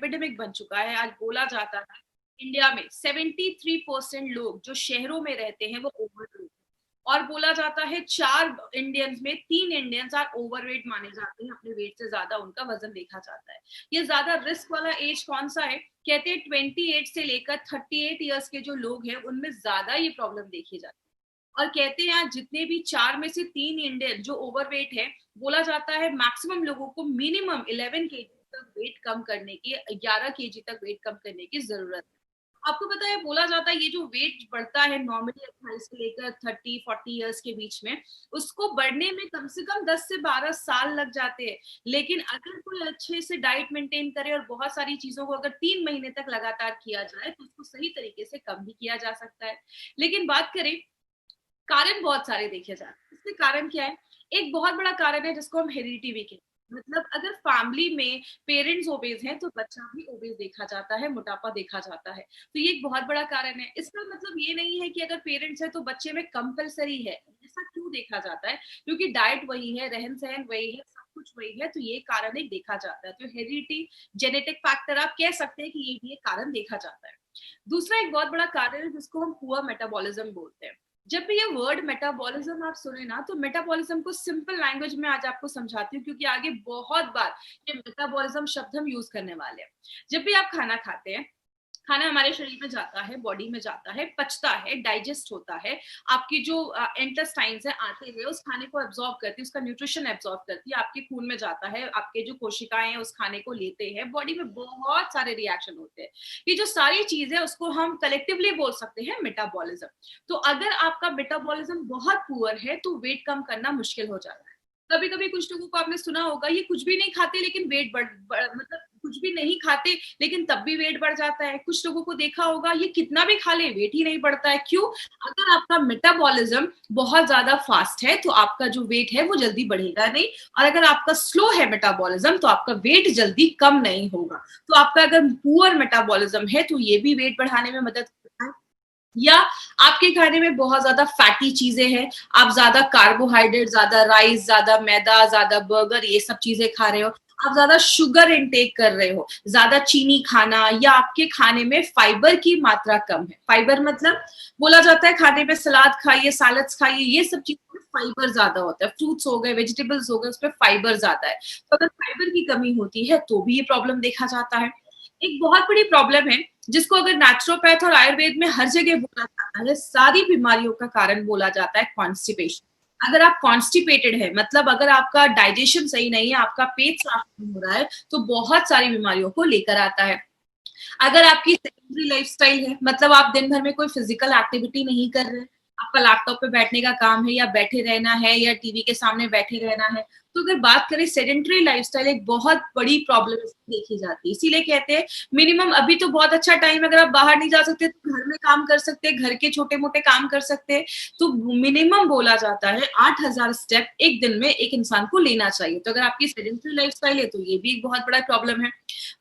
Epidemic बन चुका है। आज बोला जाता है इंडिया में 73% लोग जो शहरों में रहते हैं वो ओवरवेट, और बोला जाता है 4 इंडियंस में 3 इंडियंस आर ओवरवेट माने जाते हैं, अपने वेट से ज्यादा उनका वजन देखा जाता है। ये ज्यादा रिस्क वाला एज कौन सा है? कहते हैं 28 से लेकर 38 ईयर्स के जो लोग हैं उनमें ज्यादा ये प्रॉब्लम देखी जाती है। और कहते हैं जितने भी 4 में से 3 इंडियन जो ओवरवेट है, बोला जाता है मैक्सिमम लोगों को मिनिमम 11 केजी तक वेट कम करने की, 11 केजी तक वेट कम करने की जरूरत है। आपको पता है, बोला जाता है ये जो वेट बढ़ता है नॉर्मली 28 से लेकर 30-40 ईयर्स के बीच में, उसको बढ़ने में कम से कम 10 से 12 साल लग जाते हैं। लेकिन अगर कोई अच्छे से डाइट मेंटेन करे और बहुत सारी चीजों को अगर 3 महीने तक लगातार किया जाए तो उसको सही तरीके से कम भी किया जा सकता है। लेकिन बात करें, कारण बहुत सारे देखे जाते हैं। इसके कारण क्या है? एक बहुत बड़ा कारण है जिसको हम हेरिडिटी भी कहते हैं। मतलब अगर फैमिली में पेरेंट्स ओबेज हैं तो बच्चा भी ओबेज देखा जाता है, मोटापा देखा जाता है। तो ये एक बहुत बड़ा कारण है। इसका मतलब ये नहीं है कि अगर पेरेंट्स है तो बच्चे में कंपलसरी है, ऐसा क्यों देखा जाता है? क्योंकि डाइट वही है, रहन सहन वही है, सब कुछ वही है, तो ये कारण एक देखा जाता है। तो हेरिडिटी, जेनेटिक फैक्टर आप कह सकते हैं कि ये भी एक कारण देखा जाता है। दूसरा एक बहुत बड़ा कारण है जिसको हम पुअर मेटाबॉलिज्म बोलते हैं। जब भी ये वर्ड मेटाबॉलिज्म आप सुने ना, तो मेटाबॉलिज्म को सिंपल लैंग्वेज में आज आपको समझाती हूँ, क्योंकि आगे बहुत बार ये मेटाबॉलिज्म शब्द हम यूज करने वाले हैं। जब भी आप खाना खाते हैं, खाना हमारे शरीर में जाता है, बॉडी में जाता है, पचता है, डाइजेस्ट होता है, आपकी जो इंटेस्टाइन्स है आते हुए उस खाने को एब्जॉर्ब करती है, उसका न्यूट्रिशन एब्जॉर्ब करती है, आपके खून में जाता है, आपके जो कोशिकाएं हैं उस खाने को लेते हैं, बॉडी में बहुत सारे रिएक्शन होते हैं। ये जो सारी चीजें उसको हम कलेक्टिवली बोल सकते हैं मेटाबॉलिज्म। तो अगर आपका मेटाबॉलिज्म बहुत पुअर है तो वेट कम करना मुश्किल हो जाता है। कभी कभी कुछ लोगों को आपने सुना होगा, ये कुछ भी नहीं खाते लेकिन वेट मतलब कुछ भी नहीं खाते लेकिन तब भी वेट बढ़ जाता है। कुछ लोगों को देखा होगा, ये कितना भी खा ले वेट ही नहीं बढ़ता है। क्यों? अगर आपका मेटाबॉलिज्म बहुत ज्यादा फास्ट है तो आपका जो वेट है वो जल्दी बढ़ेगा नहीं, और अगर आपका स्लो है मेटाबॉलिज्म तो आपका वेट जल्दी कम नहीं होगा। तो आपका अगर पुअर मेटाबॉलिज्म है तो ये भी वेट बढ़ाने में मदद करता है। या आपके खाने में बहुत ज्यादा फैटी चीजें हैं, आप ज्यादा कार्बोहाइड्रेट, ज्यादा राइस, ज्यादा मैदा, ज्यादा बर्गर, ये सब चीजें खा रहे हो, आप ज्यादा शुगर इनटेक कर रहे हो, ज्यादा चीनी खाना, या आपके खाने में फाइबर की मात्रा कम है। फाइबर मतलब बोला जाता है खाने में सलाद खाइए, सैलड्स खाइए, ये सब चीजों में फाइबर ज्यादा होता है। फ्रूट्स हो गए, वेजिटेबल्स हो गए, उसमें फाइबर ज्यादा है। तो अगर फाइबर की कमी होती है तो भी ये प्रॉब्लम देखा जाता है। एक बहुत बड़ी प्रॉब्लम है जिसको अगर नेचुरोपैथ और आयुर्वेद में हर जगह बोला जाता है, सारी बीमारियों का कारण बोला जाता है कॉन्स्टिपेशन। अगर आप कॉन्स्टिपेटेड है, मतलब अगर आपका डाइजेशन सही नहीं है, आपका पेट साफ नहीं हो रहा है, तो बहुत सारी बीमारियों को लेकर आता है। अगर आपकी सेडेंटरी लाइफस्टाइल है, मतलब आप दिन भर में कोई फिजिकल एक्टिविटी नहीं कर रहे, आपका लैपटॉप पे बैठने का काम है, या बैठे रहना है, या टीवी के सामने बैठे रहना है, तो अगर बात करें सेडेंटरी लाइफस्टाइल एक बहुत बड़ी प्रॉब्लम देखी जाती है। इसीलिए कहते हैं मिनिमम, अभी तो बहुत अच्छा टाइम, अगर आप बाहर नहीं जा सकते तो घर में काम कर सकते हैं, घर के छोटे मोटे काम कर सकते हैं। तो मिनिमम बोला जाता है 8,000 स्टेप एक दिन में एक इंसान को लेना चाहिए। तो अगर आपकी सेडेंटरी लाइफस्टाइल है तो ये भी एक बहुत बड़ा प्रॉब्लम है।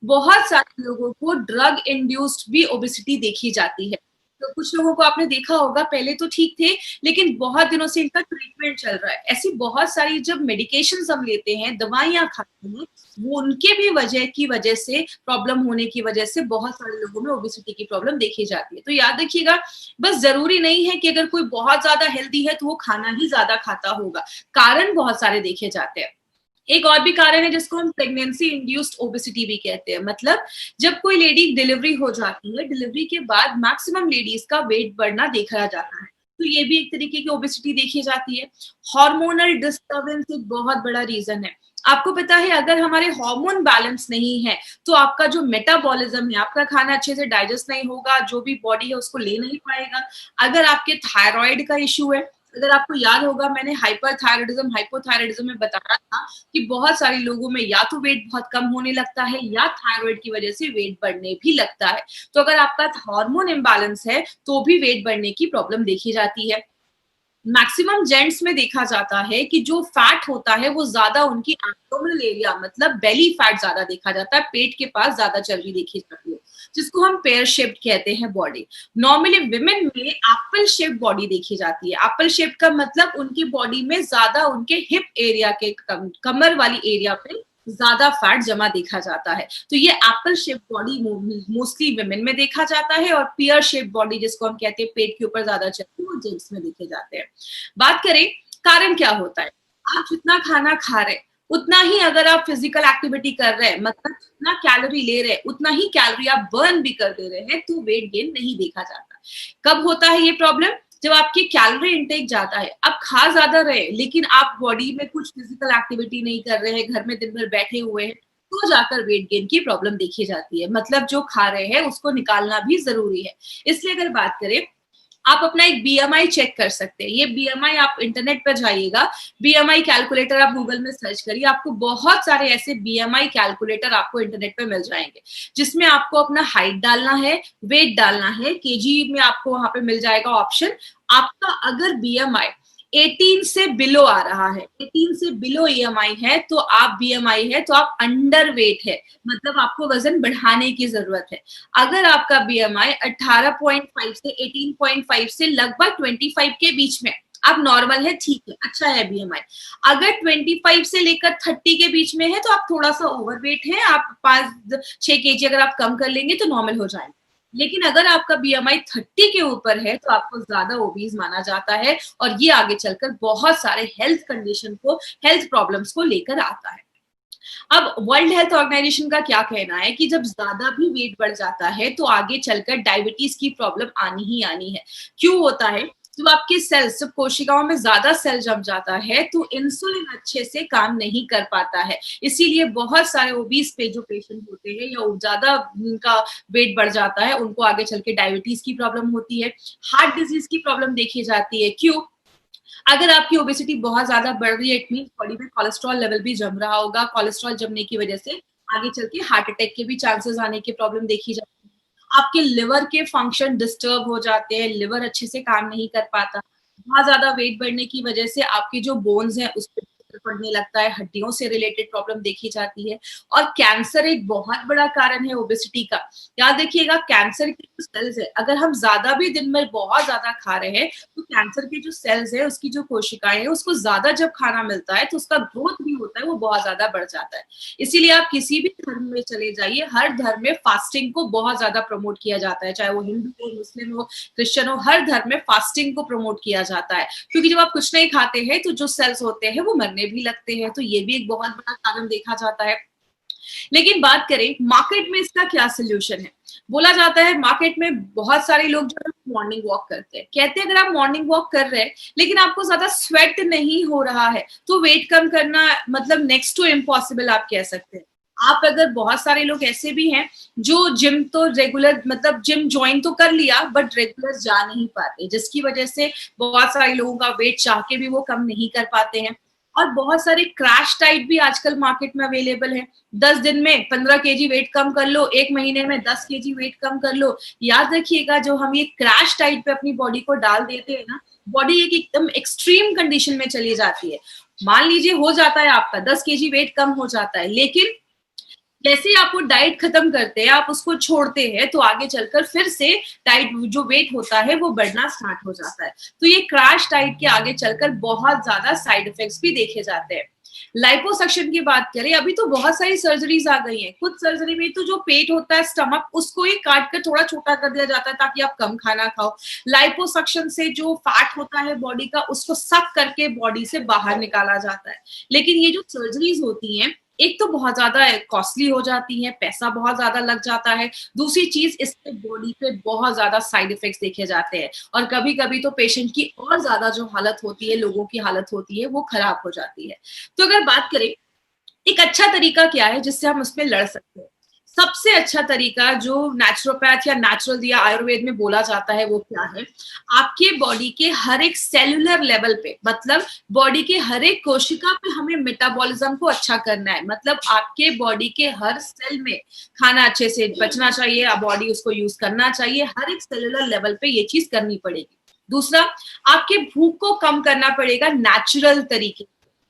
बहुत सारे लोगों को ड्रग इंड्यूस्ड भी ओबेसिटी देखी जाती है। तो कुछ लोगों को आपने देखा होगा, पहले तो ठीक थे लेकिन बहुत दिनों से इनका ट्रीटमेंट चल रहा है। ऐसी बहुत सारी जब मेडिकेशन हम लेते हैं, दवाइयां खाते हैं, वो उनके भी वजह से प्रॉब्लम होने की वजह से बहुत सारे लोगों में ओबेसिटी की प्रॉब्लम देखी जाती है। तो याद रखिएगा, बस जरूरी नहीं है कि अगर कोई बहुत ज्यादा हेल्दी है तो वो खाना ही ज्यादा खाता होगा, कारण बहुत सारे देखे जाते हैं। एक और भी कारण है जिसको हम प्रेगनेंसी इंड्यूस्ड ओबेसिटी भी कहते हैं। मतलब जब कोई लेडी डिलीवरी हो जाती है, डिलीवरी के बाद मैक्सिमम लेडीज का वेट बढ़ना देखा जाता है, तो ये भी एक तरीके की ओबेसिटी देखी जाती है। हार्मोनल डिस्टर्बेंस एक बहुत बड़ा रीजन है। आपको पता है अगर हमारे हार्मोन बैलेंस नहीं है तो आपका जो मेटाबॉलिज्म है, आपका खाना अच्छे से डाइजेस्ट नहीं होगा, जो भी बॉडी है उसको ले नहीं पाएगा। अगर आपके थायराइड का इश्यू है, अगर आपको याद होगा मैंने हाइपरथायराइडिज्म हाइपोथायराइडिज्म में बताया था कि बहुत सारे लोगों में या तो वेट बहुत कम होने लगता है या थायराइड की वजह से वेट बढ़ने भी लगता है। तो अगर आपका हार्मोन इम्बैलेंस है तो भी वेट बढ़ने की प्रॉब्लम देखी जाती है। मैक्सिमम जेंट्स में देखा जाता है कि जो फैट होता है वो ज्यादा उनकी एब्डोमिनल एरिया, मतलब बेली फैट ज्यादा देखा जाता है, पेट के पास ज्यादा चर्बी देखी जाती है, जिसको हम पेयर शेप्ड कहते हैं बॉडी। नॉर्मली विमेन में एप्पल शेप बॉडी देखी जाती है। एप्पल शेप का मतलब उनकी बॉडी में ज्यादा उनके हिप एरिया के कमर वाली एरिया पे ज्यादा फैट जमा देखा जाता है। तो ये Apple shape body mostly women में देखा जाता है, और पियर शेप बॉडी जिसको हम कहते हैं पेट के ऊपर ज्यादा चलती है, वो जेंट्स में देखे जाते हैं। बात करें कारण क्या होता है, आप जितना खाना खा रहे उतना ही अगर आप फिजिकल एक्टिविटी कर रहे हैं, मतलब जितना कैलोरी ले रहे हैं उतना ही कैलोरी आप बर्न भी कर दे रहे हैं, तो वेट गेन नहीं देखा जाता। कब होता है ये प्रॉब्लम, जब आपकी कैलोरी इंटेक जाता है, आप खा ज्यादा रहे लेकिन आप बॉडी में कुछ फिजिकल एक्टिविटी नहीं कर रहे हैं, घर में दिन भर बैठे हुए हैं, तो जाकर वेट गेन की प्रॉब्लम देखी जाती है। मतलब जो खा रहे हैं उसको निकालना भी जरूरी है। इसलिए अगर बात करें, आप अपना एक बीएमआई चेक कर सकते हैं। ये बीएमआई आप इंटरनेट पर जाइएगा, बीएमआई कैलकुलेटर आप गूगल में सर्च करिए, आपको बहुत सारे ऐसे बीएमआई कैलकुलेटर आपको इंटरनेट पे मिल जाएंगे, जिसमें आपको अपना हाइट डालना है, वेट डालना है, केजी में आपको वहां पे मिल जाएगा ऑप्शन। आपका अगर बीएमआई 18 से बिलो आ रहा है, 18 से बिलो ईएमआई है, तो आप बीएमआई है तो आप अंडर वेट है, मतलब आपको वजन बढ़ाने की जरूरत है। अगर आपका बीएमआई 18.5 से 18.5 से लगभग 25 के बीच में, आप नॉर्मल है, ठीक है, अच्छा है बीएमआई। अगर 25 से लेकर 30 के बीच में है तो आप थोड़ा सा ओवरवेट है, आप 5-6 केजी अगर आप कम कर लेंगे तो नॉर्मल हो जाएगा। लेकिन अगर आपका बीएमआई 30 के ऊपर है तो आपको ज्यादा ओबीज माना जाता है, और ये आगे चलकर बहुत सारे हेल्थ कंडीशन को, हेल्थ प्रॉब्लम्स को लेकर आता है। अब वर्ल्ड हेल्थ ऑर्गेनाइजेशन का क्या कहना है कि जब ज्यादा भी वेट बढ़ जाता है तो आगे चलकर डायबिटीज की प्रॉब्लम आनी ही आनी है। क्यों होता है, जब आपके सेल्स, जब कोशिकाओं में ज्यादा सेल जम जाता है तो इंसुलिन अच्छे से काम नहीं कर पाता है। इसीलिए बहुत सारे ओबीस पे जो पेशेंट होते हैं या ज्यादा उनका वेट बढ़ जाता है, उनको आगे चल के डायबिटीज की प्रॉब्लम होती है, हार्ट डिजीज की प्रॉब्लम देखी जाती है। क्यों, अगर आपकी ओबेसिटी बहुत ज्यादा बढ़ रही है, इट मीन बॉडी में कोलेस्ट्रॉल लेवल भी जम रहा होगा, कोलेस्ट्रॉल जमने की वजह से आगे चल के हार्ट अटैक के भी चांसेस आने की प्रॉब्लम देखी जाती है। आपके लिवर के फंक्शन डिस्टर्ब हो जाते हैं, लिवर अच्छे से काम नहीं कर पाता। बहुत ज्यादा वेट बढ़ने की वजह से आपके जो बोन्स हैं उस पर पड़ने लगता है, हड्डियों से रिलेटेड प्रॉब्लम देखी जाती है। और कैंसर एक बहुत बड़ा कारण है ओबेसिटी का। याद रखिएगा, कैंसर के जो सेल्स है, अगर हम ज्यादा भी दिन में बहुत ज्यादा खा रहे हैं तो कैंसर के जो सेल्स है, उसकी जो कोशिकाएं है, उसको ज्यादा जब खाना मिलता है तो उसका ग्रोथ भी होता है, वो बहुत ज्यादा बढ़ जाता है। इसीलिए आप किसी भी धर्म में चले जाइए, हर धर्म में फास्टिंग को बहुत ज्यादा प्रमोट किया जाता है, चाहे वो हिंदू हो, मुस्लिम हो, क्रिश्चियन हो, हर धर्म में फास्टिंग को प्रमोट किया जाता है। क्योंकि जब आप कुछ नहीं खाते हैं तो जो सेल्स होते हैं वो मरने भी लगते हैं, तो ये भी एक बहुत बड़ा कारण देखा जाता है। लेकिन बात करें मार्केट में इसका क्या सोल्यूशन है, बोला जाता है मार्केट में बहुत सारे लोग जो है मॉर्निंग वॉक करते हैं, कहते हैं अगर आप मॉर्निंग वॉक कर रहे हैं लेकिन आपको ज्यादा स्वेट नहीं हो रहा है तो वेट कम करना मतलब नेक्स्ट टू इम्पॉसिबल आप कह सकते हैं। आप अगर, बहुत सारे लोग ऐसे भी हैं जो जिम तो रेगुलर, मतलब जिम ज्वाइन तो कर लिया बट रेगुलर जा नहीं पाते, जिसकी वजह से बहुत सारे लोगों का वेट चाह के भी वो कम नहीं कर पाते हैं। और बहुत सारे क्रैश डाइट भी आजकल मार्केट में अवेलेबल है। 10 दिन में 15 केजी वेट कम कर लो, 1 महीने में 10 केजी वेट कम कर लो। याद रखिएगा, जो हम ये क्रैश डाइट पे अपनी बॉडी को डाल देते हैं ना, बॉडी एक एकदम एक्सट्रीम कंडीशन में चली जाती है। मान लीजिए हो जाता है आपका 10 केजी वेट कम हो जाता है, लेकिन जैसे ही आप वो डाइट खत्म करते हैं, आप उसको छोड़ते हैं, तो आगे चलकर फिर से डाइट जो वेट होता है वो बढ़ना स्टार्ट हो जाता है। तो ये क्रैश डाइट के आगे चलकर बहुत ज्यादा साइड इफेक्ट्स भी देखे जाते हैं। लाइपोसक्शन की बात करें, अभी तो बहुत सारी सर्जरीज आ गई हैं। कुछ सर्जरी में तो जो पेट होता है, स्टमक, उसको ही काट कर थोड़ा छोटा कर दिया जाता है ताकि आप कम खाना खाओ। लाइपोसक्शन से जो फैट होता है बॉडी का, उसको सक करके बॉडी से बाहर निकाला जाता है। लेकिन ये जो सर्जरीज होती हैं, एक तो बहुत ज्यादा कॉस्टली हो जाती है, पैसा बहुत ज्यादा लग जाता है। दूसरी चीज, इससे बॉडी पे बहुत ज्यादा साइड इफेक्ट्स देखे जाते हैं, और कभी कभी तो पेशेंट की और ज्यादा जो हालत होती है, लोगों की हालत होती है, वो खराब हो जाती है। तो अगर बात करें एक अच्छा तरीका क्या है जिससे हम उसमें लड़ सकते हैं, सबसे अच्छा तरीका जो नेचुरोपैथ या नेचुरल या आयुर्वेद में बोला जाता है वो क्या है, आपके बॉडी के हर एक सेलुलर लेवल पे, मतलब बॉडी के हर एक कोशिका पे हमें मेटाबॉलिज्म को अच्छा करना है। मतलब आपके बॉडी के हर सेल में खाना अच्छे से बचना चाहिए, बॉडी उसको यूज करना चाहिए, हर एक सेलुलर लेवल पे ये चीज करनी पड़ेगी। दूसरा, आपके भूख को कम करना पड़ेगा नेचुरल तरीके।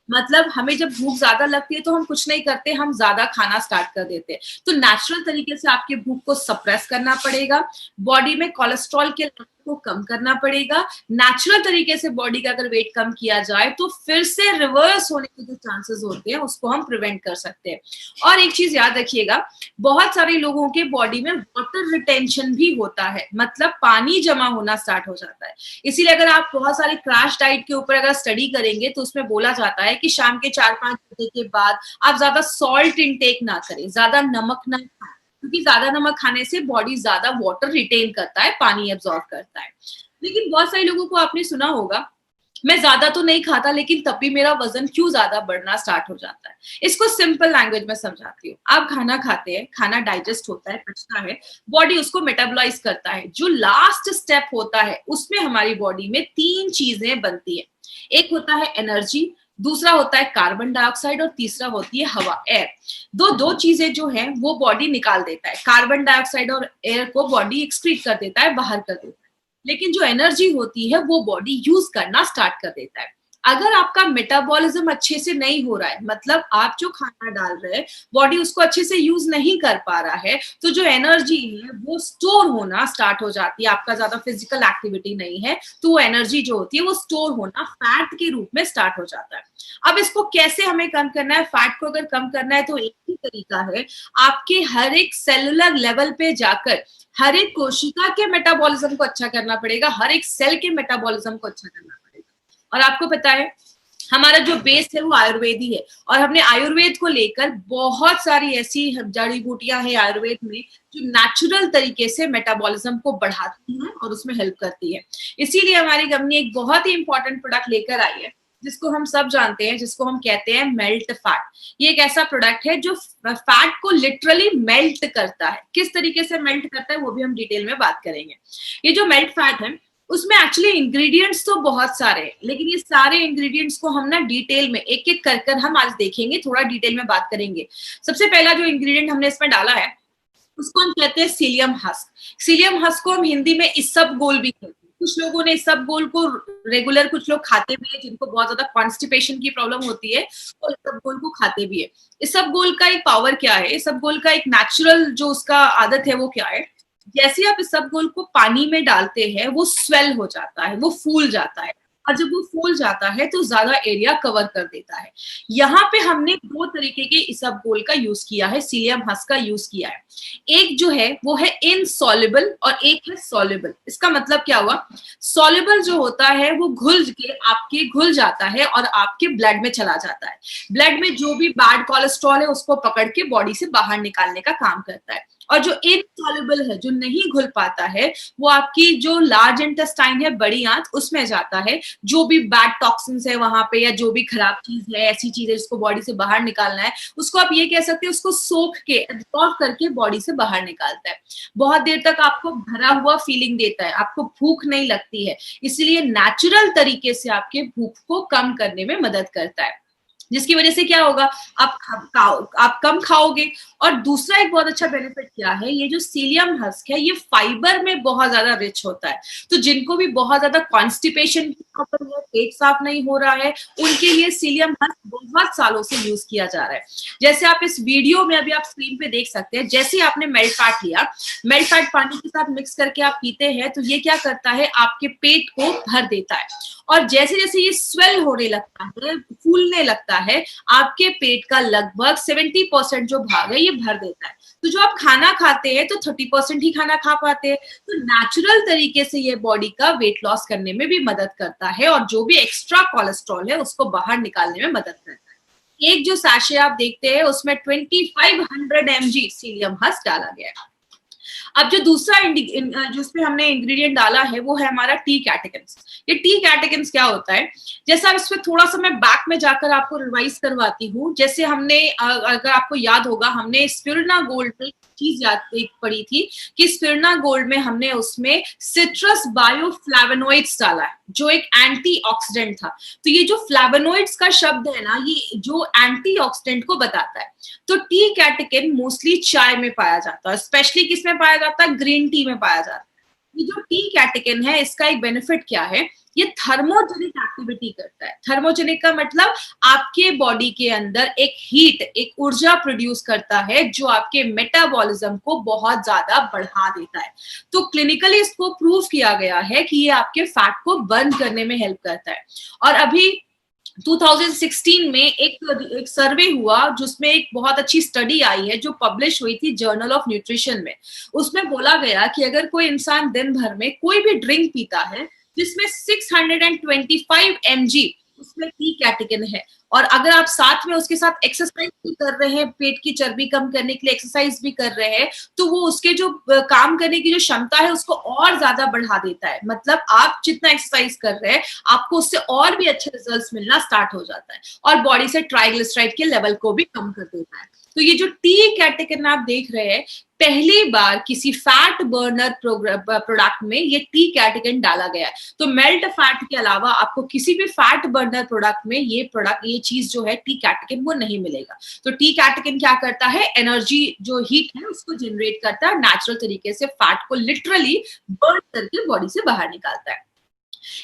मतलब हमें जब भूख ज्यादा लगती है तो हम कुछ नहीं करते, हम ज्यादा खाना स्टार्ट कर देते हैं। तो नेचुरल तरीके से आपके भूख को सप्रेस करना पड़ेगा। बॉडी में कोलेस्ट्रॉल के को कम करना पड़ेगा। नेचुरल तरीके से बॉडी का अगर वेट कम किया जाए तो फिर से रिवर्स होने के जो चांसेस होते हैं उसको हम प्रिवेंट कर सकते हैं। और एक चीज याद रखिएगा, बहुत सारे लोगों के बॉडी में वाटर रिटेंशन भी होता है, मतलब पानी जमा होना स्टार्ट हो जाता है। इसीलिए अगर आप बहुत सारे क्रैश डाइट के ऊपर अगर स्टडी करेंगे तो उसमें बोला जाता है कि शाम के 4-5 बजे के बाद आप ज्यादा सॉल्ट इनटेक ना करें, ज्यादा नमक ना खाएं, क्योंकि ज्यादा नमक खाने से बॉडी ज्यादा वाटर रिटेन करता है, पानी एब्जॉर्ब करता है। लेकिन बहुत सारे लोगों को आपने सुना होगा, मैं ज्यादा तो नहीं खाता लेकिन तब भी मेरा वजन क्यों ज्यादा बढ़ना स्टार्ट हो जाता है। इसको सिंपल लैंग्वेज में समझाती हूँ। आप खाना खाते हैं, खाना डाइजेस्ट होता है, पचता है, बॉडी उसको मेटाबोलाइज करता है। जो लास्ट स्टेप होता है उसमें हमारी बॉडी में 3 चीजें बनती है। एक होता है एनर्जी, दूसरा होता है कार्बन डाइऑक्साइड और तीसरा होती है हवा, एयर। दो चीजें जो है वो बॉडी निकाल देता है। कार्बन डाइऑक्साइड और एयर को बॉडी एक्सक्रीट कर देता है, बाहर कर देता है। लेकिन जो एनर्जी होती है वो बॉडी यूज करना स्टार्ट कर देता है। अगर आपका मेटाबॉलिज्म अच्छे से नहीं हो रहा है, मतलब आप जो खाना डाल रहे हैं बॉडी उसको अच्छे से यूज नहीं कर पा रहा है, तो जो एनर्जी है वो स्टोर होना स्टार्ट हो जाती है। आपका ज्यादा फिजिकल एक्टिविटी नहीं है तो वो एनर्जी जो होती है वो स्टोर होना फैट के रूप में स्टार्ट हो जाता है। अब इसको कैसे हमें कम करना है? फैट को अगर कम करना है तो एक ही तरीका है, आपके हर एक सेलुलर लेवल पे जाकर हर एक कोशिका के मेटाबॉलिज्म को अच्छा करना पड़ेगा, हर एक सेल के मेटाबॉलिज्म को अच्छा करना पड़ेगा। और आपको पता है हमारा जो बेस है वो आयुर्वेदी है, और हमने आयुर्वेद को लेकर बहुत सारी ऐसी जड़ी बूटियां हैं आयुर्वेद में जो नेचुरल तरीके से मेटाबॉलिज्म को बढ़ाती हैं और उसमें हेल्प करती है। इसीलिए हमारी कंपनी एक बहुत ही इंपॉर्टेंट प्रोडक्ट लेकर आई है जिसको हम सब जानते हैं, जिसको हम कहते हैं मेल्ट फैट। ये एक ऐसा प्रोडक्ट है जो फैट को लिटरली मेल्ट करता है। किस तरीके से मेल्ट करता है वो भी हम डिटेल में बात करेंगे। ये जो मेल्ट फैट है उसमें एक्चुअली इंग्रेडिएंट्स तो बहुत सारे हैं, लेकिन ये सारे इंग्रेडिएंट्स को हम ना डिटेल में एक एक कर हम आज देखेंगे, थोड़ा डिटेल में बात करेंगे। सबसे पहला जो इंग्रेडिएंट हमने इसमें डाला है उसको हम कहते हैं सीलियम हस्क। सीलियम हस्क को हम हिंदी में इसबगोल भी कहते हैं। कुछ लोगों ने इसबगोल को रेगुलर, कुछ लोग खाते भी है जिनको बहुत ज्यादा कॉन्स्टिपेशन की प्रॉब्लम होती है और इसबगोल को खाते भी है। इसबगोल का एक पावर क्या है, इसबगोल का एक नेचुरल जो उसका आदत है वो क्या है, जैसे आप इसबगोल को पानी में डालते हैं वो स्वेल हो जाता है, वो फूल जाता है, और जब वो फूल जाता है तो ज्यादा एरिया कवर कर देता है। यहाँ पे हमने 2 तरीके के इसबगोल का यूज किया है, सीलियम हस्क का यूज किया है। एक जो है वो है इनसॉल्युबल और एक है सॉल्युबल। इसका मतलब क्या हुआ, सॉल्युबल जो होता है वो घुल जाता है और आपके ब्लड में चला जाता है। ब्लड में जो भी बैड कोलेस्ट्रॉल है उसको पकड़ के बॉडी से बाहर निकालने का काम करता है। और जो इनसॉल्युबल है, जो नहीं घुल पाता है, वो आपकी जो लार्ज इंटेस्टाइन है, बड़ी आंत, उसमें जाता है। जो भी बैड टॉक्सिन्स है वहां पे या जो भी खराब चीज है, ऐसी चीज है जिसको बॉडी से बाहर निकालना है, उसको आप ये कह सकते हैं उसको सोख के एब्जॉर्ब करके बॉडी से बाहर निकालता है। बहुत देर तक आपको भरा हुआ फीलिंग देता है, आपको भूख नहीं लगती है, इसलिए नेचुरल तरीके से आपके भूख को कम करने में मदद करता है, जिसकी वजह से क्या होगा, आप कम खाओगे। और दूसरा एक बहुत अच्छा बेनिफिट क्या है, ये जो सीलियम हस्क है ये फाइबर में बहुत ज्यादा रिच होता है। तो जिनको भी बहुत ज्यादा कॉन्स्टिपेशन की प्रॉब्लम है, पेट साफ नहीं हो रहा है, उनके लिए सीलियम हस्क बहुत सालों से यूज किया जा रहा है। जैसे आप इस वीडियो में अभी आप स्क्रीन पे देख सकते हैं, जैसे आपने मेल्ट फैट लिया, मेल्ट फैट पानी के साथ मिक्स करके आप पीते हैं तो ये क्या करता है, आपके पेट को भर देता है। और जैसे जैसे ये स्वेल होने लगता है, फूलने लगता है, आपके पेट का लगभग 70% जो भाग है ये भर देता है। तो जो आप खाना खाते हैं तो 30% ही खाना खा पाते हैं। तो नेचुरल तरीके से ये बॉडी का वेट लॉस करने में भी मदद करता है और जो भी एक्स्ट्रा कोलेस्ट्रॉल है उसको बाहर निकालने में मदद करता है। एक जो सैशे आप देखते हैं उसमें 2500 mg सीलियम हस्क डाला गया है। अब जो दूसरा जिसमें हमने इंग्रेडिएंट डाला है वो है हमारा टी कैटेकिन्स। ये टी कैटेकिन्स क्या होता है, जैसा इसमें थोड़ा सा मैं बैक में जाकर आपको रिवाइज करवाती हूँ। जैसे हमने अगर आपको याद होगा, हमने स्पिरुलिना गोल्ड में चीज एक पढ़ी थी कि स्पिरुलिना गोल्ड में हमने उसमें सिट्रस बायोफ्लैवोनॉइड्स डाला है जो एक एंटीऑक्सीडेंट था। तो ये जो फ्लैवोनॉइड्स का शब्द है ना, ये जो एंटीऑक्सीडेंट को बताता है। तो टी कैटेकिन मोस्टली चाय में पाया जाता है, स्पेशली किसमें पाया जाता है, ग्रीन टी में पाया जाता है। ये जो टी कैटेकिन है, इसका एक बेनिफिट क्या है, ये थर्मोजेनिक एक्टिविटी करता है। थर्मोजेनिक का मतलब आपके बॉडी के अंदर एक हीट, एक ऊर्जा प्रोड्यूस करता है जो आपके मेटाबॉलिज्म को बहुत ज्यादा बढ़ा देता है। तो क्लिनिकली इसको प्रूव किया गया है कि ये आपके फैट को बर्न करने में हेल्प करता है। और अभी 2016 में एक सर्वे हुआ जिसमें एक बहुत अच्छी स्टडी आई है जो पब्लिश हुई थी जर्नल ऑफ न्यूट्रिशन में। उसमें बोला गया कि अगर कोई इंसान दिन भर में कोई भी ड्रिंक पीता है जिसमें 625 mg उसमें टी कैटेकिन है, और अगर आप साथ में उसके साथ एक्सरसाइज भी कर रहे हैं, पेट की चर्बी कम करने के लिए एक्सरसाइज भी कर रहे हैं, तो वो उसके जो काम करने की जो क्षमता है उसको और ज्यादा बढ़ा देता है। मतलब आप जितना एक्सरसाइज कर रहे हैं आपको उससे और भी अच्छे रिजल्ट्स मिलना स्टार्ट हो जाता है, और बॉडी से ट्राइग्लिसराइड के लेवल को भी कम कर देता है। तो ये जो टी कैटेकिन आप देख रहे हैं, पहली बार किसी फैट बर्नर प्रोडक्ट में ये टी कैटेकिन डाला गया है। तो मेल्ट फैट के अलावा आपको किसी भी फैट बर्नर प्रोडक्ट में ये चीज जो है टी कैटेकिन वो नहीं मिलेगा। तो टी कैटेकिन क्या करता है, एनर्जी जो हीट है उसको जनरेट करता है, नेचुरल तरीके से फैट को लिटरली बर्न करके बॉडी से बाहर निकालता है।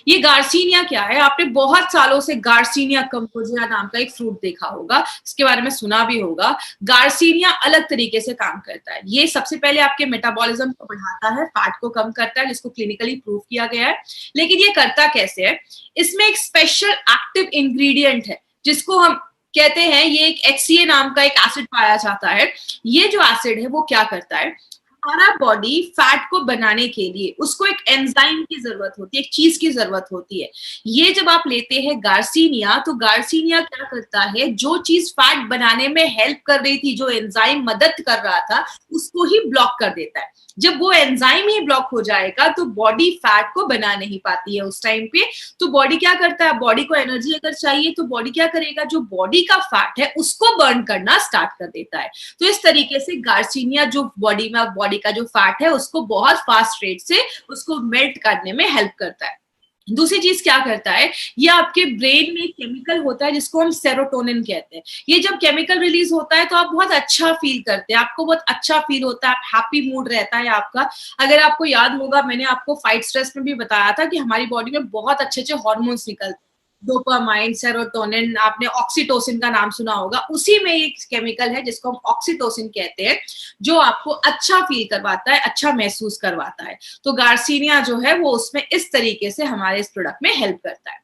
ये गार्सिनिया क्या है, आपने बहुत सालों से गार्सिनिया कंपोजिया नाम का एक फ्रूट देखा होगा, इसके बारे में सुना भी होगा। गार्सिनिया अलग तरीके से काम करता है। ये सबसे पहले आपके मेटाबॉलिज्म को बढ़ाता है, फैट को कम करता है, जिसको क्लिनिकली प्रूव किया गया है। लेकिन ये करता कैसे है, इसमें एक स्पेशल एक्टिव इंग्रेडिएंट है जिसको हम कहते हैं, ये एक HCA नाम का एक एसिड पाया जाता है। ये जो एसिड है वो क्या करता है, हमारा बॉडी फैट को बनाने के लिए उसको एक एंजाइम की जरूरत होती है, एक चीज की जरूरत होती है। ये जब आप लेते हैं गार्सिनिया, तो गार्सिनिया क्या करता है, जो चीज फैट बनाने में हेल्प कर रही थी, जो एंजाइम मदद कर रहा था, उसको ही ब्लॉक कर देता है। जब वो एंजाइम ही ब्लॉक हो जाएगा तो बॉडी फैट को बना नहीं पाती है उस टाइम पे। तो बॉडी क्या करता है, बॉडी को एनर्जी अगर चाहिए तो बॉडी क्या करेगा, जो बॉडी का फैट है उसको बर्न करना स्टार्ट कर देता है। तो इस तरीके से गार्सिनिया जो बॉडी का जो फैट है उसको बहुत फास्ट रेट से उसको मेल्ट करने में हेल्प करता है। दूसरी चीज क्या करता है, ये आपके ब्रेन में केमिकल होता है जिसको हम सेरोटोनिन कहते हैं। ये जब केमिकल रिलीज होता है तो आप बहुत अच्छा फील करते हैं, आपको बहुत अच्छा फील होता है, आप हैप्पी मूड रहता है आपका। अगर आपको याद होगा, मैंने आपको फाइट स्ट्रेस में भी बताया था कि हमारी बॉडी में बहुत अच्छे अच्छे हार्मोन्स निकलते हैं, डोपामाइन, सेरोटोनिन, आपने ऑक्सीटोसिन का नाम सुना होगा। उसी में एक केमिकल है जिसको हम ऑक्सीटोसिन कहते हैं, जो आपको अच्छा फील करवाता है, अच्छा महसूस करवाता है। तो गार्सिनिया जो है वो उसमें इस तरीके से हमारे इस प्रोडक्ट में हेल्प करता है।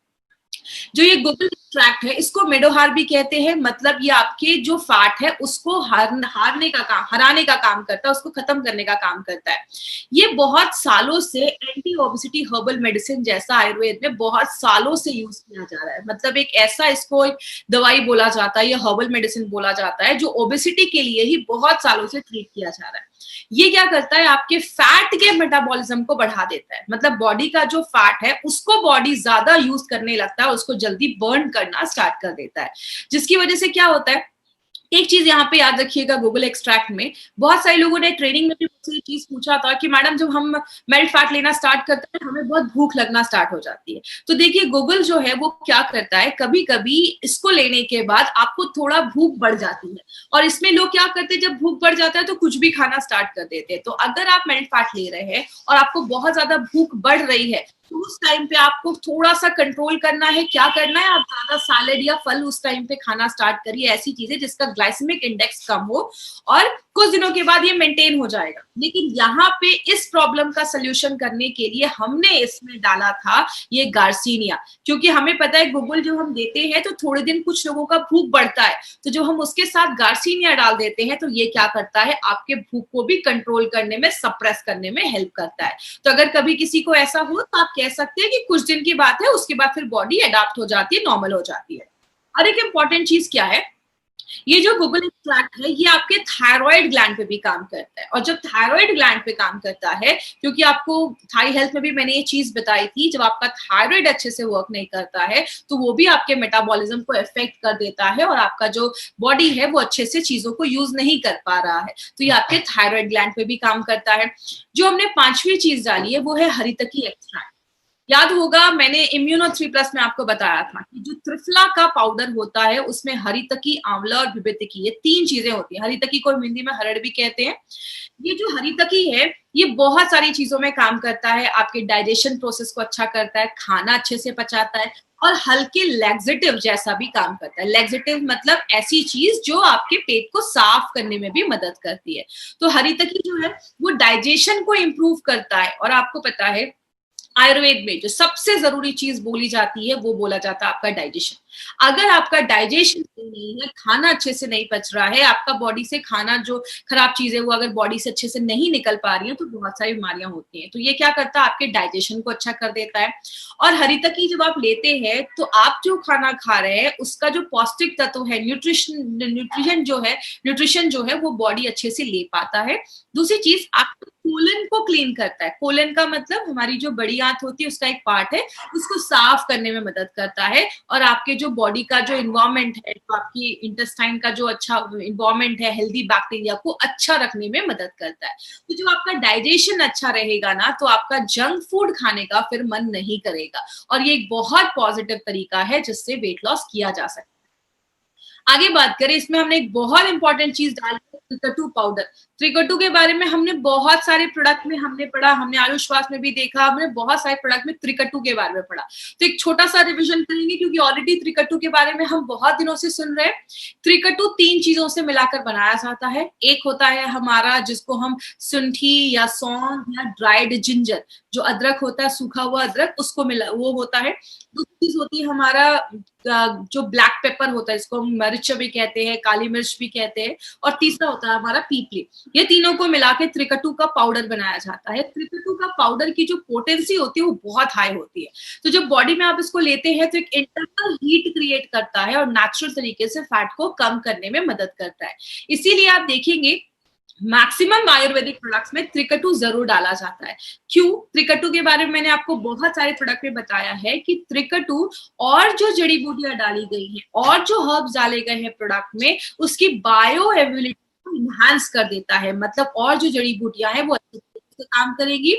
जो ये गुगल एक्सट्रैक्ट है इसको मेडोहार भी कहते हैं, मतलब ये आपके जो फैट है उसको हराने का काम करता है, उसको खत्म करने का काम करता है। ये बहुत सालों से एंटी ओबेसिटी हर्बल मेडिसिन जैसा आयुर्वेद में बहुत सालों से यूज किया जा रहा है। मतलब एक ऐसा, इसको एक दवाई बोला जाता है या हर्बल मेडिसिन बोला जाता है, जो ओबेसिटी के लिए ही बहुत सालों से ट्रीट किया जा रहा है। ये क्या करता है, आपके फैट के मेटाबॉलिज्म को बढ़ा देता है। मतलब बॉडी का जो फैट है उसको बॉडी ज्यादा यूज करने लगता है, उसको जल्दी बर्न करना स्टार्ट कर देता है, जिसकी वजह से क्या होता है, एक चीज यहाँ पे याद रखिएगा, गूगल एक्सट्रैक्ट में बहुत सारे लोगों ने ट्रेनिंग में भी मुझसे ये चीज पूछा था कि मैडम जब हम मेल्ट फैट लेना स्टार्ट करते हैं हमें बहुत भूख लगना स्टार्ट हो जाती है। तो देखिए गूगल जो है वो क्या करता है, कभी कभी इसको लेने के बाद आपको थोड़ा भूख बढ़ जाती है, और इसमें लोग क्या करते हैं, जब भूख बढ़ जाता है तो कुछ भी खाना स्टार्ट कर देते हैं। तो अगर आप मेल्ट फैट ले रहे हैं और आपको बहुत ज्यादा भूख बढ़ रही है तो उस टाइम पे आपको थोड़ा सा कंट्रोल करना है। क्या करना है, आप ज्यादा सैलेड या फल उस टाइम पे खाना स्टार्ट करिए, ऐसी चीजें जिसका ग्लाइसेमिक इंडेक्स कम हो, और कुछ दिनों के बाद ये मेंटेन हो जाएगा। लेकिन यहाँ पे इस प्रॉब्लम का सोल्यूशन करने के लिए हमने इसमें डाला था ये गार्सिनिया, क्योंकि हमें पता है गूगल जो हम देते हैं तो थोड़े दिन कुछ लोगों का भूख बढ़ता है, तो जब हम उसके साथ गार्सिनिया डाल देते हैं तो ये क्या करता है, आपके भूख को भी कंट्रोल करने में, सप्रेस करने में हेल्प करता है। तो अगर कभी किसी को ऐसा हो तो आप कह सकते हैं कि कुछ दिन की बात है, उसके बाद फिर बॉडी अडॉप्ट हो जाती है, नॉर्मल हो जाती है। और एक इंपॉर्टेंट चीज क्या है, ये जो गूगल एक्सट्रैक्ट है ये आपके थायराइड ग्लैंड पे भी काम करता है। और जब थायराइड ग्लैंड पे काम करता है, क्योंकि आपको थाई हेल्थ में भी मैंने ये चीज बताई थी, जब आपका थायराइड अच्छे से वर्क नहीं करता है तो वो भी आपके मेटाबॉलिज्म को इफेक्ट कर देता है, और आपका जो बॉडी है वो अच्छे से चीजों को यूज नहीं कर पा रहा है। तो ये आपके थायराइड ग्लैंड पे भी काम करता है। जो हमने पांचवी चीज डाली है वो है हरितकी एक्सट्रैक्ट। याद होगा मैंने इम्यूनो 3+ में आपको बताया था कि जो त्रिफला का पाउडर होता है उसमें हरितकी, आंवला और भिबेतिकी, ये 3 चीजें होती हैं। हरितकी को हिंदी में हरड़ भी कहते हैं। ये जो हरितकी है, ये बहुत सारी चीजों में काम करता है, आपके डाइजेशन प्रोसेस को अच्छा करता है, खाना अच्छे से पचाता है और हल्के लैक्सेटिव जैसा भी काम करता है। लैक्सेटिव मतलब ऐसी चीज जो आपके पेट को साफ करने में भी मदद करती है। तो हरितकी जो है वो डाइजेशन को इम्प्रूव करता है। और आपको पता है आयुर्वेद में जो सबसे जरूरी चीज बोली जाती है वो बोला जाता है आपका डाइजेशन। अगर आपका डाइजेशन नहीं है, खाना अच्छे से नहीं पच रहा है, आपका बॉडी से खाना जो खराब चीज है वो अगर बॉडी से अच्छे से नहीं निकल पा रही है तो बहुत सारी बीमारियां होती हैं। तो ये क्या करता है, आपके डाइजेशन को अच्छा कर देता है। और हरितकी जब आप लेते हैं तो आप जो खाना खा रहे हैं उसका जो पौष्टिक तत्व है, न्यूट्रिशन जो है वो बॉडी अच्छे से ले पाता है। दूसरी चीज, आपके कोलन को क्लीन करता है। कोलन का मतलब हमारी जो बड़ी आंत होती है उसका एक पार्ट है, उसको साफ करने में मदद करता है। और आपके जो बॉडी का जो इन्वायरमेंट है, तो आपकी इंटेस्टाइन का जो अच्छा इन्वायरमेंट है, हेल्दी बैक्टीरिया को अच्छा रखने में मदद करता है। तो जब आपका डाइजेशन अच्छा रहेगा ना, तो आपका जंक फूड खाने का फिर मन नहीं करेगा। और ये एक बहुत पॉजिटिव तरीका है जिससे वेट लॉस किया जा सकता है। आगे बात करें, इसमें हमने एक बहुत इंपॉर्टेंट चीज डाली है, त्रिकटु पाउडर। त्रिकटु के बारे में हमने बहुत सारे प्रोडक्ट में हमने पढ़ा, हमने आयुष्वास में भी देखा, हमने बहुत सारे प्रोडक्ट में त्रिकटु के बारे में पढ़ा। तो एक छोटा सा रिवीजन करेंगे क्योंकि ऑलरेडी त्रिकटु के बारे में हम बहुत दिनों से सुन रहे हैं। त्रिकटु 3 चीजों से मिलाकर बनाया जाता है। एक होता है हमारा जिसको हम सुंठी या सौंठ या ड्राइड जिंजर, जो अदरक होता है, सूखा हुआ अदरक, उसको मिला वो होता है। दूसरी चीज होती है हमारा जो ब्लैक पेपर होता है, इसको हम मिर्च भी कहते हैं, काली मिर्च भी कहते हैं। और तीसरा होता है हमारा पीपली। ये तीनों को मिला के त्रिकटु का पाउडर बनाया जाता है। त्रिकटु का पाउडर की जो पोटेंसी होती है वो बहुत हाई होती है। तो जब बॉडी में आप इसको लेते हैं तो एक इंटरनल हीट क्रिएट करता है और नेचुरल तरीके से फैट को कम करने में मदद करता है। इसीलिए आप देखेंगे मैक्सिमम आयुर्वेदिक प्रोडक्ट्स में त्रिकटु जरूर डाला जाता है। क्यों? त्रिकटु के बारे में मैंने आपको बहुत सारे प्रोडक्ट में बताया है कि त्रिकटु और जो जड़ी बूटियां डाली गई हैं और जो हर्ब्स डाले गए हैं प्रोडक्ट में, उसकी बायो एबिलिटी को इनहांस कर देता है। मतलब और जो जड़ी बूटियां हैं वो अच्छे से काम करेगी।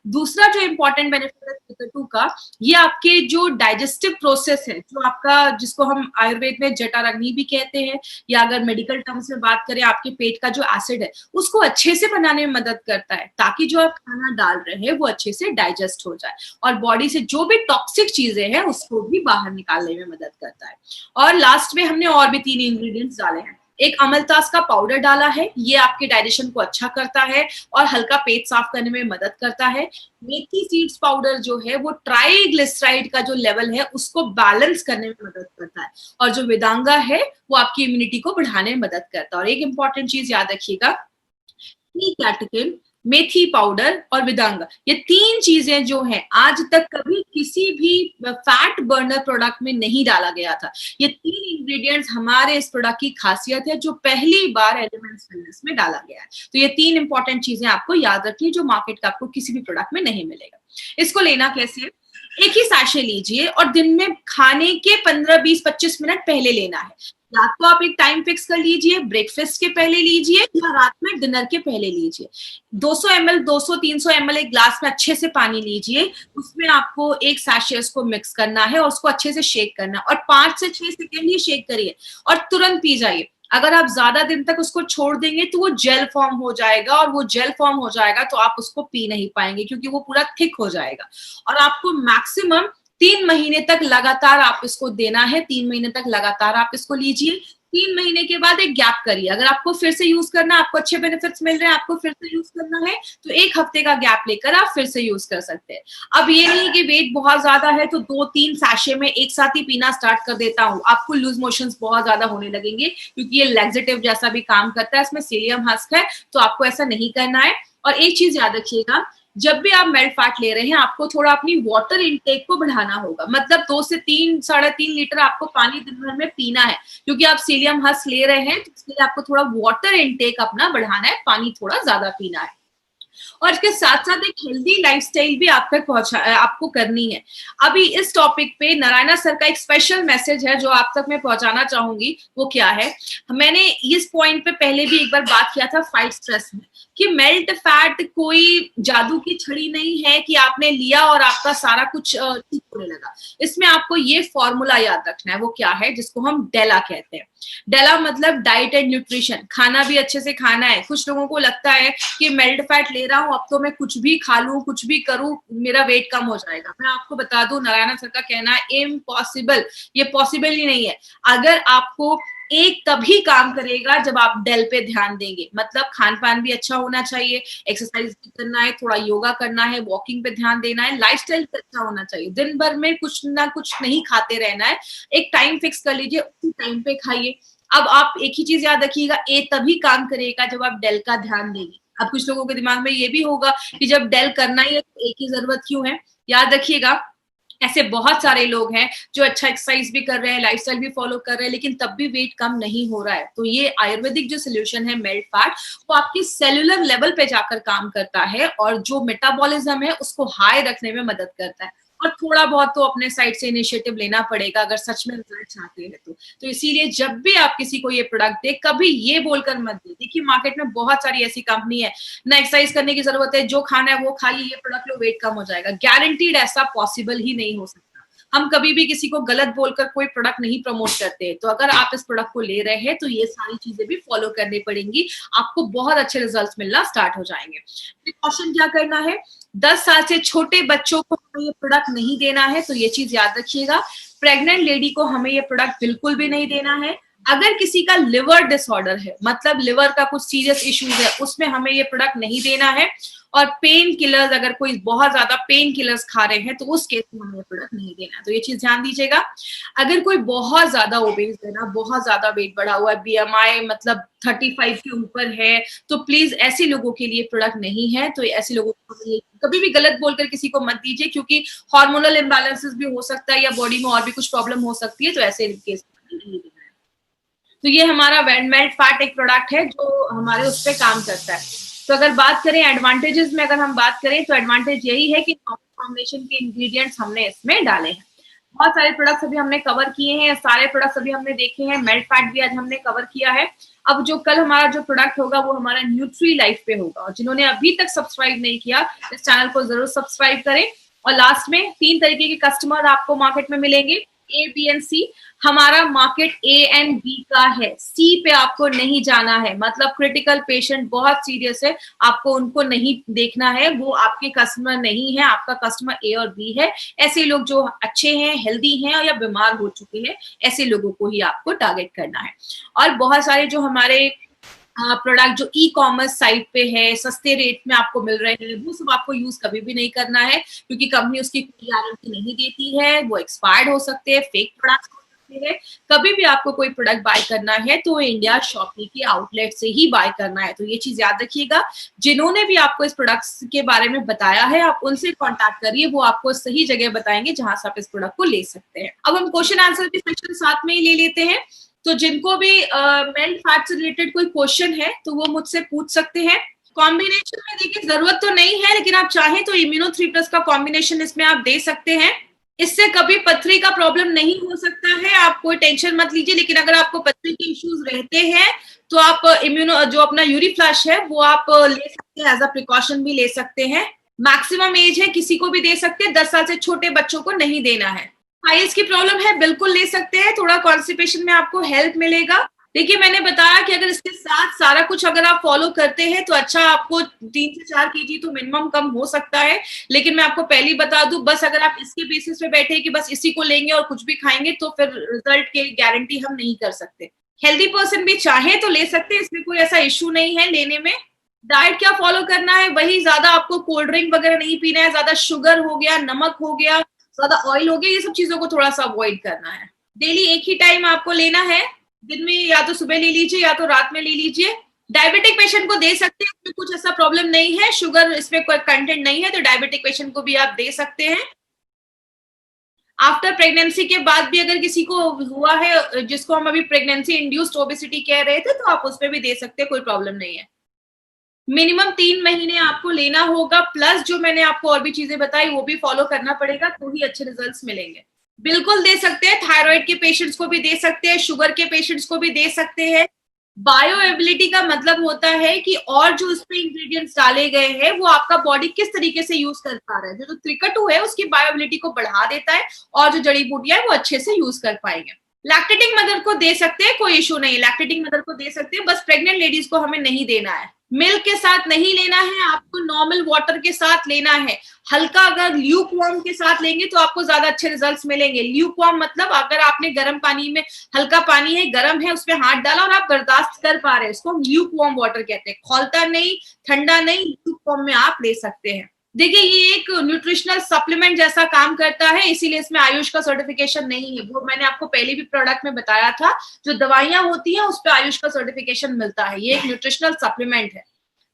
दूसरा जो इंपॉर्टेंट बेनिफिट है त्रिकटु का, ये आपके जो डाइजेस्टिव प्रोसेस है, जो आपका जिसको हम आयुर्वेद में जठराग्नि भी कहते हैं, या अगर मेडिकल टर्म्स में बात करें आपके पेट का जो एसिड है उसको अच्छे से बनाने में मदद करता है, ताकि जो आप खाना डाल रहे हैं वो अच्छे से डाइजेस्ट हो जाए और बॉडी से जो भी टॉक्सिक चीजें हैं उसको भी बाहर निकालने में मदद करता है। और लास्ट में हमने और भी 3 इंग्रेडिएंट्स डाले हैं। एक अमलतास का पाउडर डाला है, ये आपके डाइजेशन को अच्छा करता है और हल्का पेट साफ करने में मदद करता है। मेथी सीड्स पाउडर जो है वो ट्राइग्लिसराइड का जो लेवल है उसको बैलेंस करने में मदद करता है। और जो वेदांगा है वो आपकी इम्यूनिटी को बढ़ाने में मदद करता है। और एक इंपॉर्टेंट चीज याद रखिएगा, कैटकिन, मेथी पाउडर और विदांगा, ये 3 चीजें जो हैं आज तक कभी किसी भी फैट बर्नर प्रोडक्ट में नहीं डाला गया था। ये 3 इंग्रेडिएंट्स हमारे इस प्रोडक्ट की खासियत है जो पहली बार एलिमेंट्स वेलनेस में डाला गया है। तो ये 3 इंपॉर्टेंट चीजें आपको याद रखिए जो मार्केट का आपको किसी भी प्रोडक्ट में नहीं मिलेगा। इसको लेना कैसे है? एक ही सैशे लीजिए और दिन में खाने के 15, 20, 25 मिनट पहले लेना है। या तो आप एक टाइम फिक्स कर लीजिए, ब्रेकफास्ट के पहले लीजिए या रात में डिनर के पहले लीजिए। 200 ml, 200, 300 ml एक ग्लास में अच्छे से पानी लीजिए, उसमें आपको एक सैशे उसको मिक्स करना है और उसको अच्छे से शेक करना है और 5 से 6 सेकेंड ही शेक करिए और तुरंत पी जाइए। अगर आप ज्यादा दिन तक उसको छोड़ देंगे तो वो जेल फॉर्म हो जाएगा और वो जेल फॉर्म हो जाएगा तो आप उसको पी नहीं पाएंगे क्योंकि वो पूरा थिक हो जाएगा। और आपको मैक्सिमम 3 महीने तक लगातार आप इसको देना है। 3 महीने तक लगातार आप इसको लीजिए। 3 महीने के बाद एक गैप करिए। अगर आपको फिर से यूज करना है, आपको अच्छे बेनिफिट्स मिल रहे हैं, आपको फिर से यूज करना है तो 1 हफ्ते का गैप लेकर आप फिर से यूज कर सकते हैं। अब ये नहीं कि वेट बहुत ज्यादा है तो 2-3 सैशे में एक साथ ही पीना स्टार्ट कर देता हूँ, आपको लूज मोशंस बहुत ज्यादा होने लगेंगे क्योंकि ये लैक्सेटिव जैसा भी काम करता है, इसमें सीलियम हस्क है, तो आपको ऐसा नहीं करना है। और एक चीज याद रखिएगा, जब भी आप मेल्ट फैट ले रहे हैं आपको थोड़ा अपनी वाटर इनटेक को बढ़ाना होगा। मतलब 2 से 3, 3.5 लीटर आपको पानी दिन भर में पीना है क्योंकि आप सीलियम हस्क ले रहे हैं, तो इसलिए आपको थोड़ा वाटर इनटेक अपना बढ़ाना है, पानी थोड़ा ज्यादा पीना है। और इसके साथ साथ एक हेल्दी लाइफस्टाइल भी आप तक आपको करनी है। अभी इस टॉपिक पे नारायणा सर का एक स्पेशल मैसेज है जो आप तक मैं पहुंचाना चाहूंगी। वो क्या है, मैंने इस पॉइंट पे पहले भी एक बार बात किया था फाइट स्ट्रेस में, कि मेल्ट फैट कोई जादू की छड़ी नहीं है कि आपने लिया और आपका सारा कुछ ठीक होने लगा। इसमें आपको ये फॉर्मूला याद रखना है। वो क्या है, जिसको हम डेला कहते हैं। डेला मतलब डाइट एंड न्यूट्रिशन, खाना भी अच्छे से खाना है। कुछ लोगों को लगता है कि मेल्ट फैट ले रहा हूं, अब तो मैं कुछ भी खा लूं, कुछ भी करूं, मेरा वेट कम हो जाएगा। मैं आपको बता दूं, नारायण सर का कहना है इम्पॉसिबल, ये पॉसिबल ही नहीं है। अगर आपको एक तभी काम करेगा जब आप डेल पे ध्यान देंगे। मतलब खान पान भी अच्छा होना चाहिए, एक्सरसाइज भी करना है, थोड़ा योगा करना है, वॉकिंग पे ध्यान देना है, लाइफस्टाइल अच्छा होना चाहिए। दिन भर में कुछ ना कुछ नहीं खाते रहना है, एक टाइम फिक्स कर लीजिए, उसी टाइम पे खाइए। अब आप एक ही चीज याद रखिएगा, ए तभी काम करेगा जब आप डेल का ध्यान देंगे। अब कुछ लोगों के दिमाग में ये भी होगा कि जब डेल करना ही है तो ए की जरूरत क्यों है। याद रखिएगा, ऐसे बहुत सारे लोग हैं जो अच्छा एक्सरसाइज भी कर रहे हैं, लाइफस्टाइल भी फॉलो कर रहे हैं, लेकिन तब भी वेट कम नहीं हो रहा है। तो ये आयुर्वेदिक जो सोल्यूशन है मेल्ट फैट, वो आपकी सेलुलर लेवल पे जाकर काम करता है और जो मेटाबॉलिज्म है उसको हाई रखने में मदद करता है। और थोड़ा बहुत तो अपने साइड से इनिशिएटिव लेना पड़ेगा अगर सच में रिजल्ट चाहते हैं तो इसीलिए जब भी आप किसी को ये प्रोडक्ट दे, कभी ये बोलकर मत दे। देखिए मार्केट में बहुत सारी ऐसी कंपनी है, ना एक्सरसाइज करने की जरूरत है, जो खाना है वो खाइए, ये प्रोडक्ट लो वेट कम हो जाएगा। गारंटीड ऐसा पॉसिबल ही नहीं हो सकता। हम कभी भी किसी को गलत बोलकर कोई प्रोडक्ट नहीं प्रमोट करते। तो अगर आप इस प्रोडक्ट को ले रहे हैं तो ये सारी चीजें भी फॉलो करनी पड़ेंगी, आपको बहुत अच्छे रिजल्ट्स मिलना स्टार्ट हो जाएंगे। प्रिकॉशन क्या करना है, 10 साल से छोटे बच्चों को हमें ये प्रोडक्ट नहीं देना है, तो ये चीज याद रखिएगा। प्रेग्नेंट लेडी को हमें ये प्रोडक्ट बिल्कुल भी नहीं देना है। अगर किसी का लिवर डिसऑर्डर है, मतलब लिवर का कुछ सीरियस इश्यूज है, उसमें हमें ये प्रोडक्ट नहीं देना है। और पेन किलर्स, अगर कोई बहुत ज्यादा पेन किलर्स खा रहे हैं तो उस केस में हमें ये प्रोडक्ट नहीं देना है। तो ये चीज ध्यान दीजिएगा। अगर कोई बहुत ज्यादा ओबेस है ना, बहुत ज्यादा वेट बढ़ा हुआ है, बीएमआई मतलब 35 के ऊपर है, तो प्लीज ऐसे लोगों के लिए प्रोडक्ट नहीं है। तो ऐसे लोगों को कभी भी गलत बोलकर किसी को मत दीजिए, क्योंकि हार्मोनल इम्बैलेंसेस भी हो सकता है या बॉडी में और भी कुछ प्रॉब्लम हो सकती है। तो ऐसे केस में नहीं देना है। तो ये हमारा मेल्ट फैट एक प्रोडक्ट है जो हमारे उस पर काम करता है। तो अगर बात करें एडवांटेजेस में, अगर हम बात करें तो एडवांटेज यही है कि कॉम्बिनेशन के इंग्रेडिएंट्स हमने इसमें डाले हैं। बहुत सारे प्रोडक्ट्स अभी हमने कवर किए हैं, सारे प्रोडक्ट्स अभी हमने देखे हैं। मेल्ट फैट भी आज हमने कवर किया है। अब जो कल हमारा जो प्रोडक्ट होगा वो हमारा न्यूट्री लाइफ पे होगा। और जिन्होंने अभी तक सब्सक्राइब नहीं किया, इस चैनल को जरूर सब्सक्राइब करें। और लास्ट में 3 तरीके के कस्टमर आपको मार्केट में मिलेंगे, ए, बी एंड सी। हमारा मार्केट ए एंड बी का है, सी पे आपको नहीं जाना है। मतलब क्रिटिकल पेशेंट बहुत सीरियस है, आपको उनको नहीं देखना है, वो आपके कस्टमर नहीं है। आपका कस्टमर ए और बी है। ऐसे लोग जो अच्छे हैं, हेल्दी हैं या बीमार हो चुके हैं, ऐसे लोगों को ही आपको टारगेट करना है। और बहुत सारे जो हमारे प्रोडक्ट जो ई कॉमर्स साइट पे है, सस्ते रेट में आपको मिल रहे हैं, वो सब आपको यूज कभी भी नहीं करना है, क्योंकि कंपनी उसकी कोई गारंटी नहीं देती है। वो एक्सपायर्ड हो सकते हैं, फेक प्रोडक्ट हो सकते हैं। कभी भी आपको कोई प्रोडक्ट बाय करना है तो इंडिया शॉपी के आउटलेट से ही बाय करना है। तो ये चीज याद रखिएगा। जिन्होंने भी आपको इस प्रोडक्ट्स के बारे में बताया है, आप उनसे कॉन्टैक्ट करिए, वो आपको सही जगह बताएंगे जहां से आप इस प्रोडक्ट को ले सकते हैं। अब हम क्वेश्चन आंसर के सेक्शन साथ में ही ले लेते हैं। तो जिनको भी मेल्ट फैट से रिलेटेड कोई क्वेश्चन है तो वो मुझसे पूछ सकते हैं। कॉम्बिनेशन में देखिए जरूरत तो नहीं है, लेकिन आप चाहें तो इम्यूनो 3+ का कॉम्बिनेशन इसमें आप दे सकते हैं। इससे कभी पथरी का प्रॉब्लम नहीं हो सकता है, आप कोई टेंशन मत लीजिए। लेकिन अगर आपको पथरी के इश्यूज रहते हैं तो आप इम्यूनो जो अपना यूरी फ्लैश है वो आप ले सकते हैं, एज अ प्रिकॉशन भी ले सकते हैं। मैक्सिमम एज है, किसी को भी दे सकते हैं, 10 साल से छोटे बच्चों को नहीं देना है। पाइल्स की प्रॉब्लम है, बिल्कुल ले सकते हैं, थोड़ा कॉन्स्टिपेशन में आपको हेल्प मिलेगा। देखिए मैंने बताया कि अगर इसके साथ सारा कुछ अगर आप फॉलो करते हैं तो अच्छा, आपको 3 से 4 केजी तो मिनिमम कम हो सकता है। लेकिन मैं आपको पहले ही बता दूं, बस अगर आप इसके बेसिस पे बैठे कि बस इसी को लेंगे और कुछ भी खाएंगे, तो फिर रिजल्ट की गारंटी हम नहीं कर सकते। हेल्दी पर्सन भी चाहे तो ले सकते हैं, इसमें कोई ऐसा इश्यू नहीं है लेने में। डाइट क्या फॉलो करना है, वही, ज्यादा आपको कोल्ड ड्रिंक वगैरह नहीं पीना है, ज्यादा शुगर हो गया, नमक हो गया, ज्यादा ऑयल हो गया, ये सब चीजों को थोड़ा सा अवॉइड करना है। डेली एक ही टाइम आपको लेना है, दिन में या तो सुबह ले लीजिए या तो रात में ले लीजिए। डायबिटिक पेशेंट को दे सकते हैं, इसमें कुछ ऐसा प्रॉब्लम नहीं है, शुगर इसमें कोई कंटेंट नहीं है, तो डायबिटिक पेशेंट को भी आप दे सकते हैं। आफ्टर प्रेगनेंसी के बाद भी अगर किसी को हुआ है, जिसको हम अभी प्रेगनेंसी इंड्यूस्ड ओबेसिटी कह रहे थे, तो आप उस पर भी दे सकते हैं, कोई प्रॉब्लम नहीं है। मिनिमम 3 महीने आपको लेना होगा, प्लस जो मैंने आपको और भी चीजें बताई वो भी फॉलो करना पड़ेगा, तो ही अच्छे रिजल्ट्स मिलेंगे। बिल्कुल दे सकते हैं, थायराइड के पेशेंट्स को भी दे सकते हैं, शुगर के पेशेंट्स को भी दे सकते हैं। बायोएबिलिटी का मतलब होता है कि और जो उसमें इंग्रेडिएंट्स डाले गए हैं वो आपका बॉडी किस तरीके से यूज कर पा रहा है। जो त्रिकटु है उसकी बायोएबिलिटी को बढ़ा देता है, और जो जड़ी बूटियां है वो अच्छे से यूज कर पाएंगे। लैक्टेटिंग मदर को दे सकते हैं, कोई इशू नहीं है, लैक्टेटिंग मदर को दे सकते हैं, बस प्रेग्नेंट लेडीज को हमें नहीं देना है। मिल्क के साथ नहीं लेना है, आपको नॉर्मल वाटर के साथ लेना है। हल्का अगर ल्यूक वार्म के साथ लेंगे तो आपको ज्यादा अच्छे रिजल्ट्स मिलेंगे। ल्यूक वार्म मतलब अगर आपने गर्म पानी में, हल्का पानी है गर्म है उसमें हाथ डाला और आप बर्दाश्त कर पा रहे हैं, उसको ल्यूक वार्म वाटर कहते हैं। खौलता नहीं, ठंडा नहीं, ल्यूक वार्म में आप ले सकते हैं। देखिए ये एक न्यूट्रिशनल सप्लीमेंट जैसा काम करता है, इसीलिए इसमें आयुष का सर्टिफिकेशन नहीं है। वो मैंने आपको पहले भी प्रोडक्ट में बताया था, जो दवाइयां होती हैं उस पर आयुष का सर्टिफिकेशन मिलता है। ये एक न्यूट्रिशनल सप्लीमेंट है।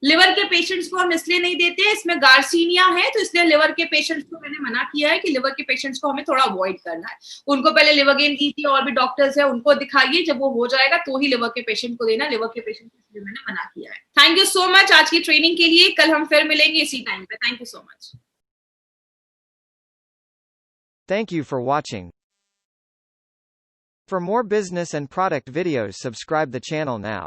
लिवर के पेशेंट्स को हम इसलिए नहीं देते, इसमें गार्सिनिया है, तो इसलिए लिवर के पेशेंट्स को मैंने मना किया है कि लिवर के पेशेंट्स को हमें थोड़ा अवॉइड करना है। उनको पहले लिवरगेन कीजिए, और भी डॉक्टर्स है उनको दिखाइए, जब वो हो जाएगा तो ही लिवर के पेशेंट को देना। लिवर के पेशेंट को इसलिए मैंने मना किया है। थैंक यू सो मच आज की ट्रेनिंग के लिए। कल हम फिर मिलेंगे इसी टाइम पे। Thank you so much. Thank you for watching. For more business and product videos, subscribe the channel now.